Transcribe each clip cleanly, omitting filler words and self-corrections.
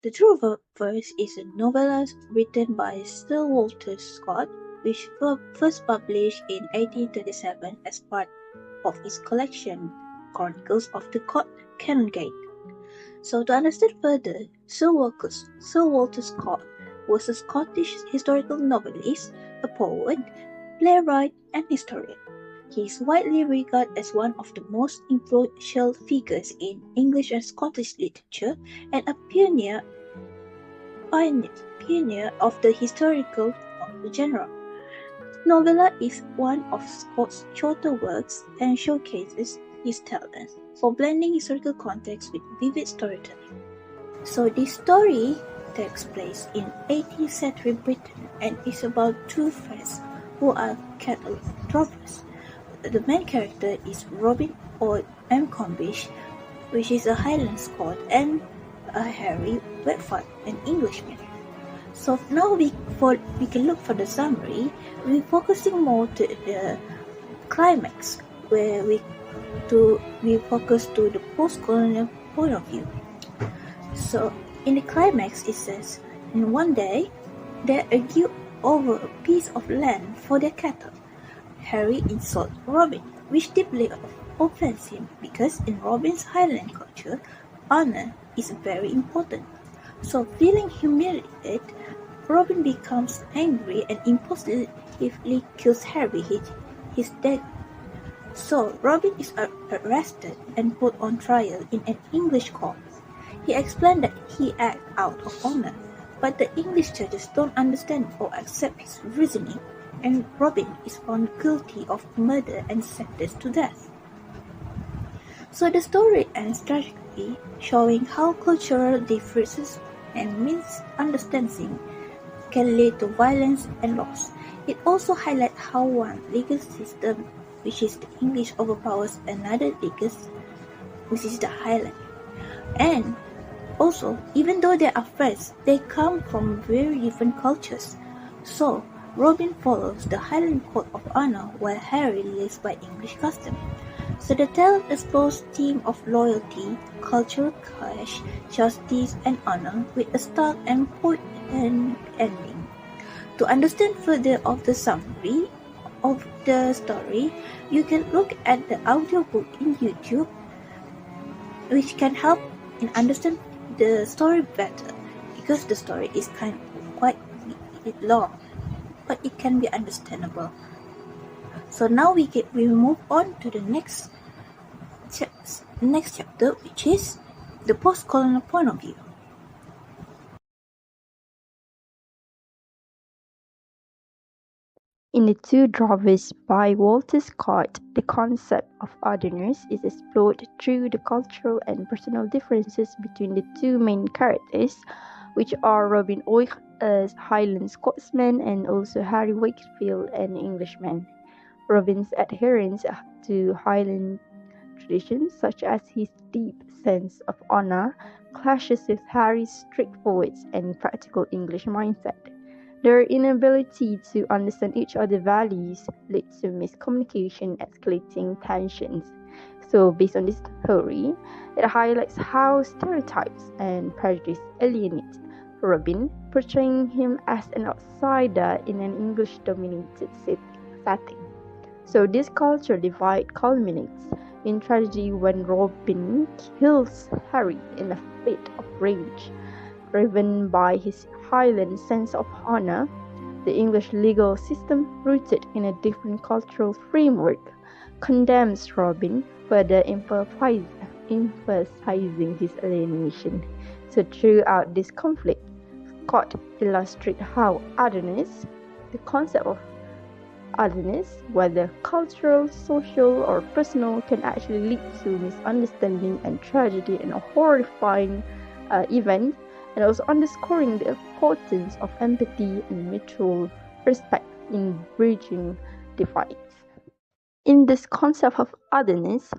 The True Verse is a novella written by Sir Walter Scott, which first published in 1837 as part of his collection Chronicles of the Canongate. So to understand further, Sir Walter Scott was a Scottish historical novelist, a poet, playwright, and historian. He is widely regarded as one of the most influential figures in English and Scottish literature and a pioneer of the historical genre. Novella is one of Scott's shorter works and showcases his talent for blending historical context with vivid storytelling. So this story takes place in 18th century Britain and is about two friends who are cattle drovers. The main character is Robin or Combish, which is a Highland Scot, and Harry Wetford, an Englishman. So now we can look for the summary. We're focusing more to the climax, where we focus to the post-colonial point of view. So in the climax, it says, "In one day, they argue over a piece of land for their cattle. Harry insults Robin, which deeply offends him because in Robin's Highland culture, honor is very important. So feeling humiliated, Robin becomes angry and impulsively kills Harry with his dagger. So Robin is arrested and put on trial in an English court. He explained that he acted out of honor, but the English judges don't understand or accept his reasoning, and Robin is found guilty of murder and sentenced to death." So the story ends tragically, showing how cultural differences and misunderstanding can lead to violence and loss. It also highlights how one legal system, which is the English, overpowers another legal, which is the Highland. And also, even though they are friends, they come from very different cultures. So Robin follows the Highland code of honor while Harry lives by English custom. So the tale explores themes of loyalty, cultural clash, justice, and honor with a stark and poignant ending. To understand further of the summary of the story, you can look at the audiobook in YouTube, which can help in understand the story better, because the story is quite long, but it can be understandable. So now we move on to the next chapter, which is the post-colonial point of view. In The Two Drovers by Walter Scott, the concept of otherness is explored through the cultural and personal differences between the two main characters, which are Robin Oig, a Highland Scotsman, and also Harry Wakefield, an Englishman. Robin's adherence to Highland traditions, such as his deep sense of honor, clashes with Harry's straightforward and practical English mindset. Their inability to understand each other's values leads to miscommunication, escalating tensions. So, based on this theory, it highlights how stereotypes and prejudice alienate Robin, portraying him as an outsider in an English-dominated setting. So, this culture divide culminates in tragedy when Robin kills Harry in a fit of rage. Driven by his Highland sense of honor, the English legal system, rooted in a different cultural framework, condemns Robin, further emphasizing his alienation. So throughout this conflict, Scott illustrates how otherness, the concept of otherness, whether cultural, social, or personal, can actually lead to misunderstanding and tragedy in a horrifying event, and also underscoring the importance of empathy and mutual respect in bridging divides. In this concept of otherness,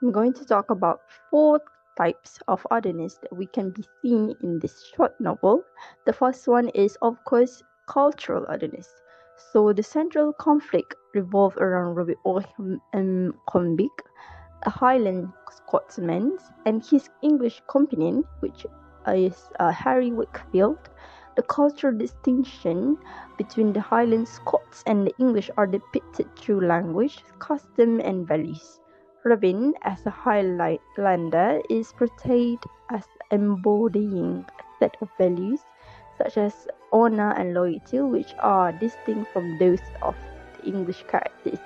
I'm going to talk about 4 types of otherness that we can be seen in this short novel. The first one is, of course, cultural otherness. So the central conflict revolves around Robin Combic, a Highland Scotsman, and his English companion, which is Harry Wakefield. The cultural distinction between the Highland Scots and the English are depicted through language, custom, and values. Robin, as a Highlander, is portrayed as embodying a set of values such as honor and loyalty, which are distinct from those of the English characters.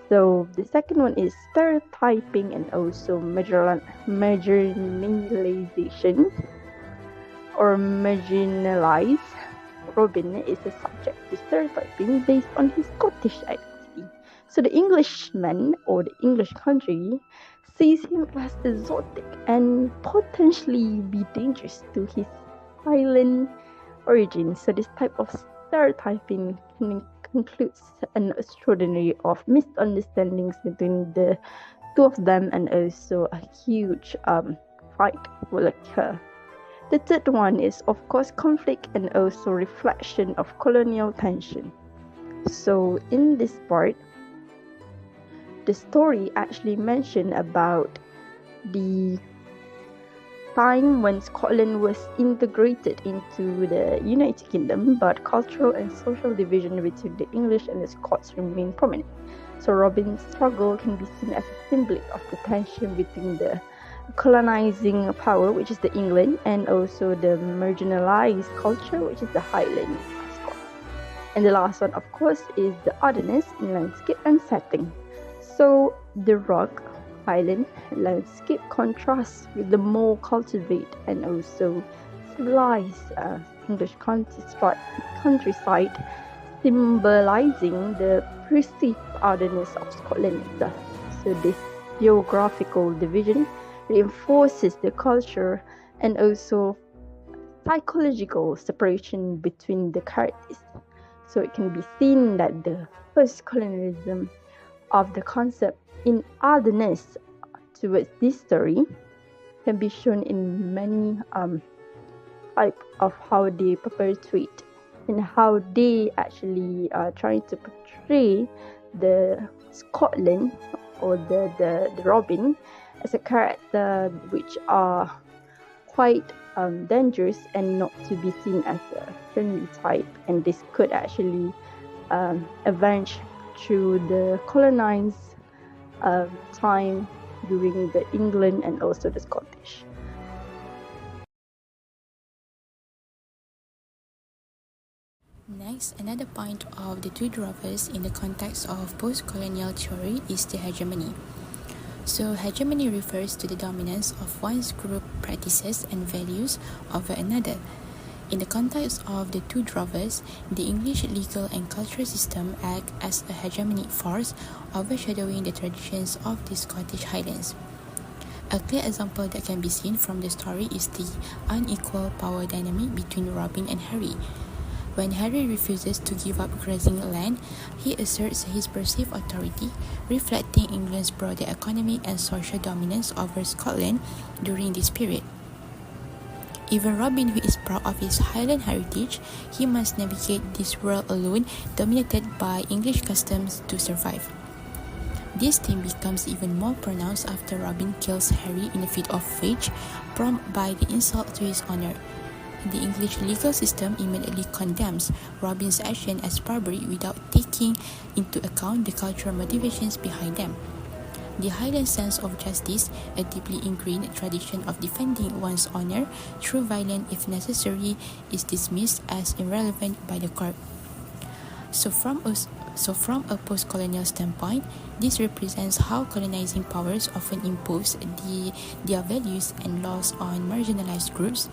So the second one is stereotyping and also marginalization or marginalize. Robin is a subject to stereotyping based on his Scottish identity. So the Englishman or the English country sees him as exotic and potentially be dangerous to his Highland origin. So this type of stereotyping includes an extraordinary of misunderstandings between the two of them, and also a huge fight will occur. The third one is, of course, conflict and also reflection of colonial tension. So in this part, the story actually mentioned about the time when Scotland was integrated into the United Kingdom, but cultural and social division between the English and the Scots remained prominent. So Robin's struggle can be seen as a symbol of the tension between the colonizing power, which is the England, and also the marginalized culture, which is the Highland Scots. And the last one, of course, is the otherness in landscape and setting. So the rock Highland landscape contrasts with the more cultivated and also civilized English countryside, symbolizing the perceived otherness of Scotland itself. So this geographical division reinforces the culture and also psychological separation between the characters. So it can be seen that the post-colonialism of the concept in otherness towards this story can be shown in many type of how they perpetuate and how they actually are trying to portray the Scotland or the Robin as a character which are quite dangerous and not to be seen as a friendly type, and this could actually avenge through the colonized time during the England and also the Scottish. Next, another point of the two drovers in the context of post-colonial theory is the hegemony. So hegemony refers to the dominance of one's group practices and values over another. In the context of the two drovers, the English legal and cultural system act as a hegemonic force overshadowing the traditions of the Scottish Highlands. A clear example that can be seen from the story is the unequal power dynamic between Robin and Harry. When Harry refuses to give up grazing land, he asserts his perceived authority, reflecting England's broader economic and social dominance over Scotland during this period. Even Robin, who is proud of his Highland heritage, he must navigate this world alone, dominated by English customs to survive. This theme becomes even more pronounced after Robin kills Harry in a fit of rage, prompted by the insult to his honor. The English legal system immediately condemns Robin's action as barbaric without taking into account the cultural motivations behind them. The Highland sense of justice, a deeply ingrained tradition of defending one's honor through violence if necessary, is dismissed as irrelevant by the court. So from a post-colonial standpoint, this represents how colonizing powers often impose their values and laws on marginalized groups,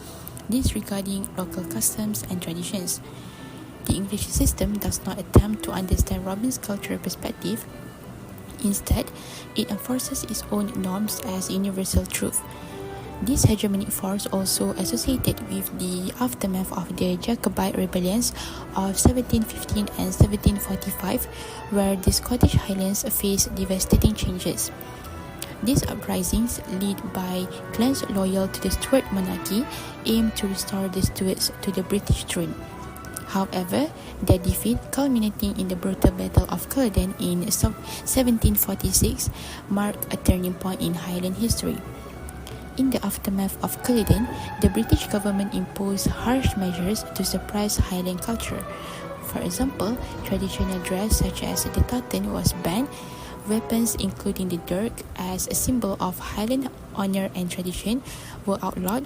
disregarding local customs and traditions. The English system does not attempt to understand Robin's cultural perspective. Instead, it enforces its own norms as universal truth. This hegemonic force also associated with the aftermath of the Jacobite rebellions of 1715 and 1745, where the Scottish Highlands faced devastating changes. These uprisings, led by clans loyal to the Stuart monarchy, aimed to restore the Stuarts to the British throne. However, their defeat, culminating in the brutal Battle of Culloden in 1746, marked a turning point in Highland history. In the aftermath of Culloden, the British government imposed harsh measures to suppress Highland culture. For example, traditional dress such as the tartan was banned, weapons including the dirk as a symbol of Highland honour and tradition were outlawed,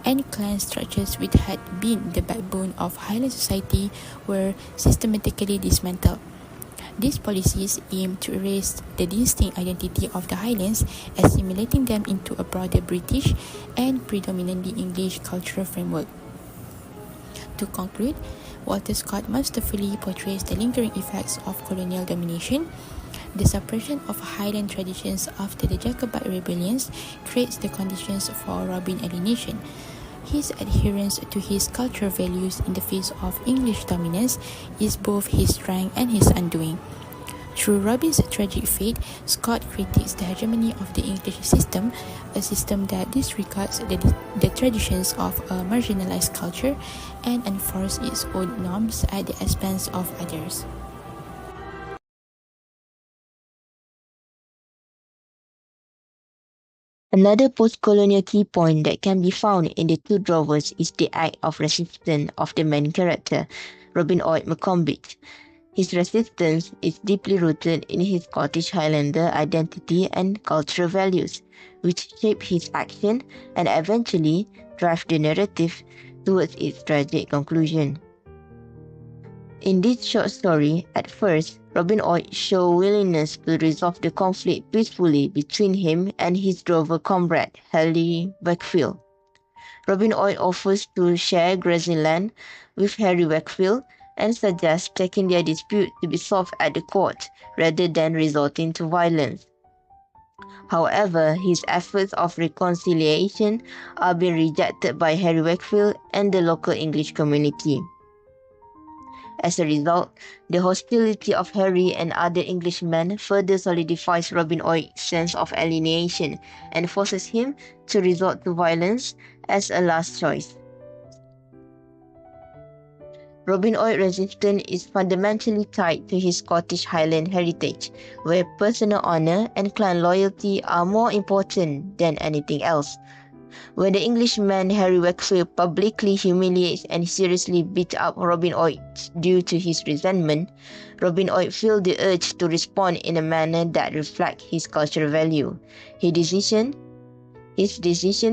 and clan structures which had been the backbone of Highland society were systematically dismantled. These policies aim to erase the distinct identity of the Highlands, assimilating them into a broader British and predominantly English cultural framework. To conclude, Walter Scott masterfully portrays the lingering effects of colonial domination. The suppression of Highland traditions after the Jacobite rebellions creates the conditions for Robin alienation. His adherence to his cultural values in the face of English dominance is both his strength and his undoing. Through Robin's tragic fate, Scott critiques the hegemony of the English system, a system that disregards the traditions of a marginalized culture and enforces its own norms at the expense of others. Another post-colonial key point that can be found in the two drovers is the act of resistance of the main character, Robin Oig McCombich. His resistance is deeply rooted in his Scottish Highlander identity and cultural values, which shape his action and eventually drive the narrative towards its tragic conclusion. In this short story, at first, Robin Oig shows willingness to resolve the conflict peacefully between him and his drover comrade, Harry Wakefield. Robin Oig offers to share grazing land with Harry Wakefield and suggests taking their dispute to be solved at the court rather than resorting to violence. However, his efforts of reconciliation are being rejected by Harry Wakefield and the local English community. As a result, the hostility of Harry and other Englishmen further solidifies Robin Oig's sense of alienation and forces him to resort to violence as a last choice. Robin Oig's resistance is fundamentally tied to his Scottish Highland heritage, where personal honour and clan loyalty are more important than anything else. When the Englishman Harry Wakefield publicly humiliates and seriously beats up Robin Oig due to his resentment, Robin Oig feels the urge to respond in a manner that reflects his cultural value. His decision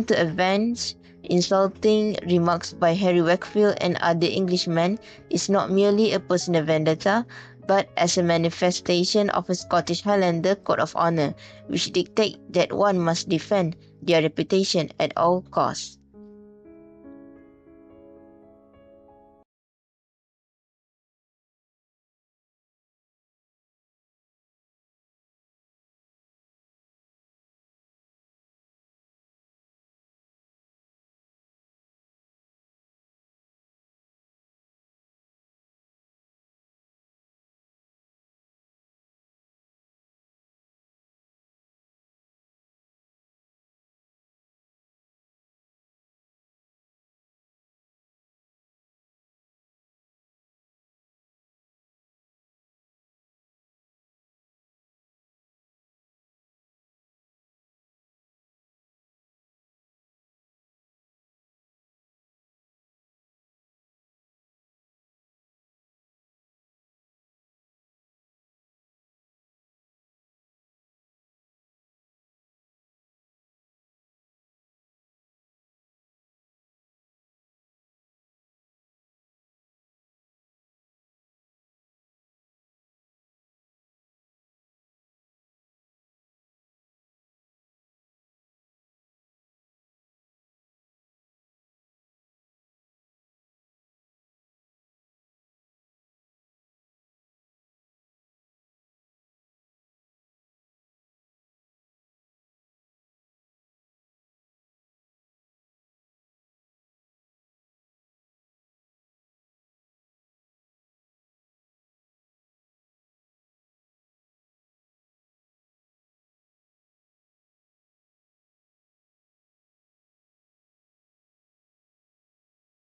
to avenge insulting remarks by Harry Wakefield and other Englishmen is not merely a personal vendetta, but as a manifestation of a Scottish Highlander code of honour, which dictates that one must defend their reputation at all costs.